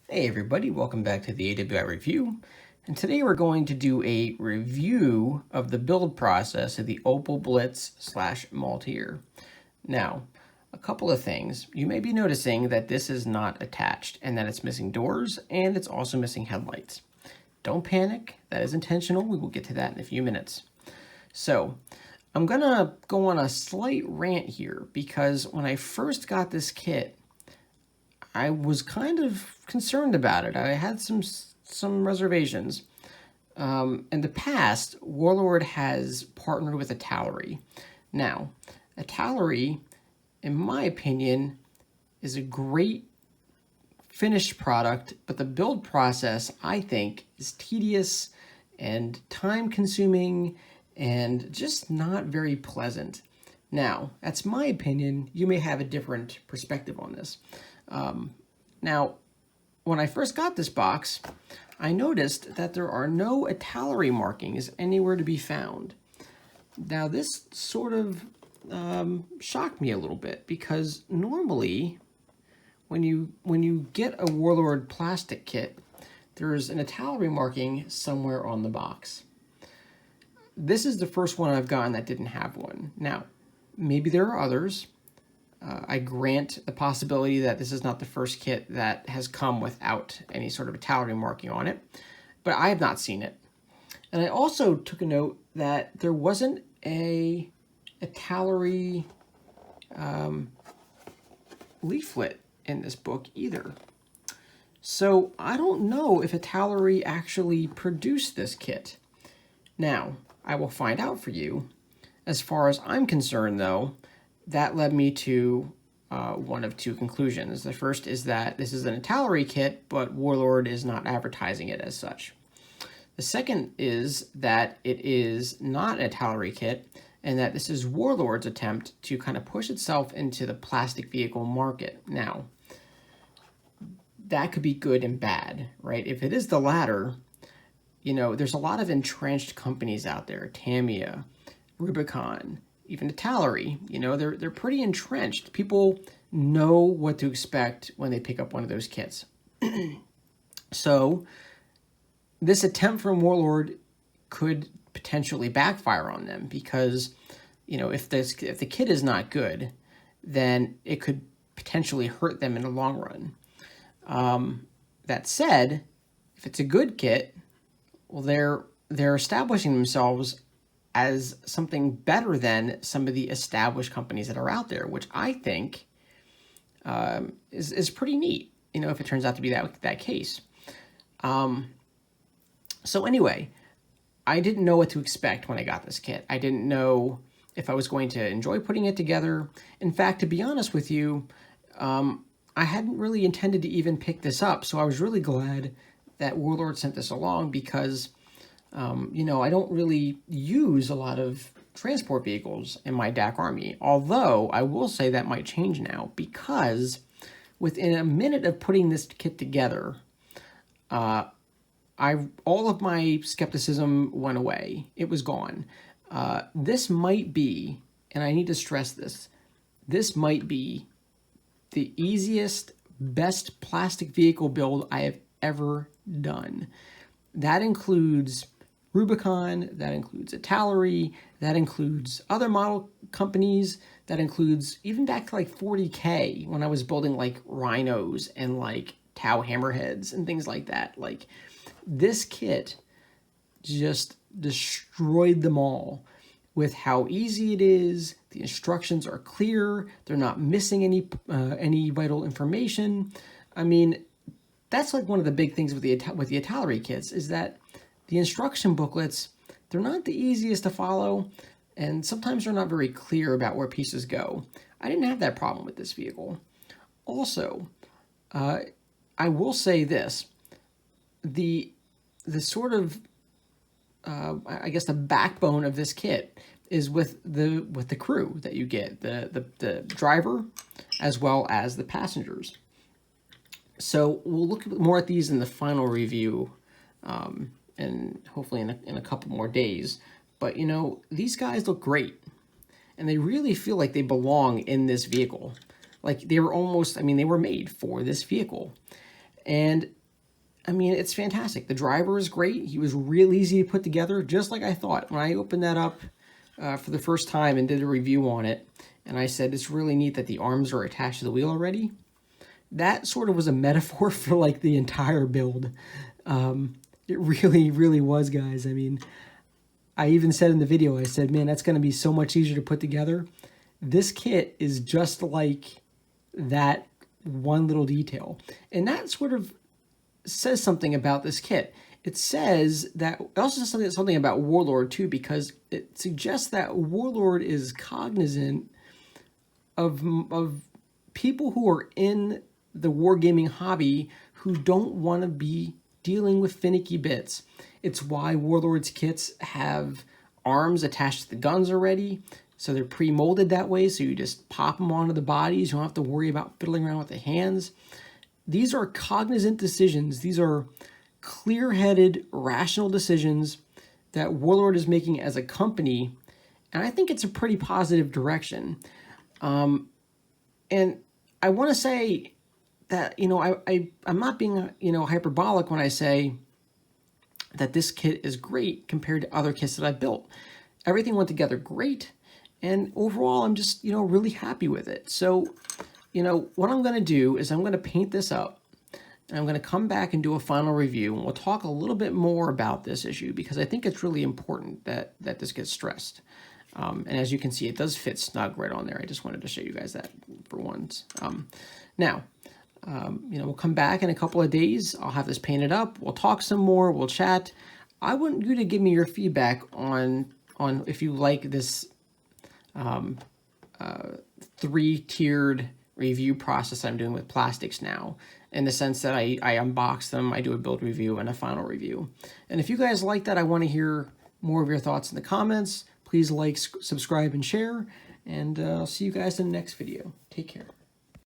Hey everybody, welcome back to the AWI Review. And today we're going to do a review of the build process of the Opel Blitz / Maultier. Now, a couple of things. You may be noticing that this is not attached and that it's missing doors and it's also missing headlights. Don't panic, that is intentional. We will get to that in a few minutes. So, I'm gonna go on a slight rant here because when I first got this kit, I was kind of concerned about it. I had some reservations. In the past, Warlord has partnered with Italeri. Now, Italeri, in my opinion, is a great finished product, but the build process, I think, is tedious and time-consuming and just not very pleasant. Now, that's my opinion. You may have a different perspective on this. Now, when I first got this box, I noticed that there are no Italeri markings anywhere to be found. Now, this sort of shocked me a little bit because normally, when you get a Warlord plastic kit, there's an Italeri marking somewhere on the box. This is the first one I've gotten that didn't have one. Now, maybe there are others. I grant the possibility that this is not the first kit that has come without any sort of Italeri marking on it, but I have not seen it. And I also took a note that there wasn't a Italeri leaflet in this book either. So I don't know if Italeri actually produced this kit. Now, I will find out for you. As far as I'm concerned, though, that led me to one of two conclusions. The first is that this is an Italeri kit, but Warlord is not advertising it as such. The second is that it is not an Italeri kit, and that this is Warlord's attempt to kind of push itself into the plastic vehicle market. Now, that could be good and bad, right? If it is the latter, you know, there's a lot of entrenched companies out there, Tamiya, Rubicon, even Italeri, you know, they're pretty entrenched. People know what to expect when they pick up one of those kits. So this attempt from Warlord could potentially backfire on them because, you know, if the kit is not good, then it could potentially hurt them in the long run. That said, if it's a good kit, well, they're establishing themselves as something better than some of the established companies that are out there, which I think is pretty neat, you know, if it turns out to be that case. So anyway, I didn't know what to expect when I got this kit. I didn't know if I was going to enjoy putting it together. In fact, to be honest with you, I hadn't really intended to even pick this up, so I was really glad that Warlord sent this along because you know, I don't really use a lot of transport vehicles in my DAC army, although I will say that might change now because within a minute of putting this kit together, all of my skepticism went away. It was gone. This might be, and I need to stress this, this might be the easiest, best plastic vehicle build I have ever done. That includes Rubicon, that includes Italeri, that includes other model companies, that includes even back to like 40K when I was building like Rhinos and like Tau Hammerheads and things like that. Like this kit just destroyed them all with how easy it is. The instructions are clear. They're not missing any vital information. I mean, that's like one of the big things with the Italeri kits is that the instruction booklets, they're not the easiest to follow, and sometimes they're not very clear about where pieces go. I didn't have that problem with this vehicle. Also, I will say this, the sort of, I guess the backbone of this kit is with the crew that you get, the driver as well as the passengers. So we'll look more at these in the final review, and hopefully in a couple more days. But, you know, these guys look great. And they really feel like they belong in this vehicle. Like they were almost, I mean, they were made for this vehicle. And I mean, it's fantastic. The driver is great. He was real easy to put together, just like I thought. When I opened that up for the first time and did a review on it, and I said, it's really neat that the arms are attached to the wheel already. That sort of was a metaphor for like the entire build. It really, really was, guys. I mean, I even said in the video, I said, man, that's going to be so much easier to put together. This kit is just like that one little detail. And that sort of says something about this kit. It says that, it also says something about Warlord too, because it suggests that Warlord is cognizant of people who are in the wargaming hobby who don't want to be dealing with finicky bits. It's why Warlord's kits have arms attached to the guns already, so they're pre-molded that way, so you just pop them onto the bodies. You don't have to worry about fiddling around with the hands. These are cognizant decisions. These are clear-headed, rational decisions that Warlord is making as a company, and I think it's a pretty positive direction. And I want to say that, you know, I'm not being, you know, hyperbolic when I say that this kit is great compared to other kits that I've built. Everything went together great, and overall I'm just, you know, really happy with it. So, you know, what I'm going to do is I'm going to paint this up, and I'm going to come back and do a final review, and we'll talk a little bit more about this issue, because I think it's really important that this gets stressed. And as you can see, it does fit snug right on there. I just wanted to show you guys that for once. Now, you know, we'll come back in a couple of days. I'll have this painted up. We'll talk some more. We'll chat. I want you to give me your feedback on if you like this three-tiered review process I'm doing with plastics now, in the sense that I unbox them, I do a build review, and a final review. And if you guys like that, I want to hear more of your thoughts in the comments. Please like, subscribe, and share, and I'll see you guys in the next video. Take care.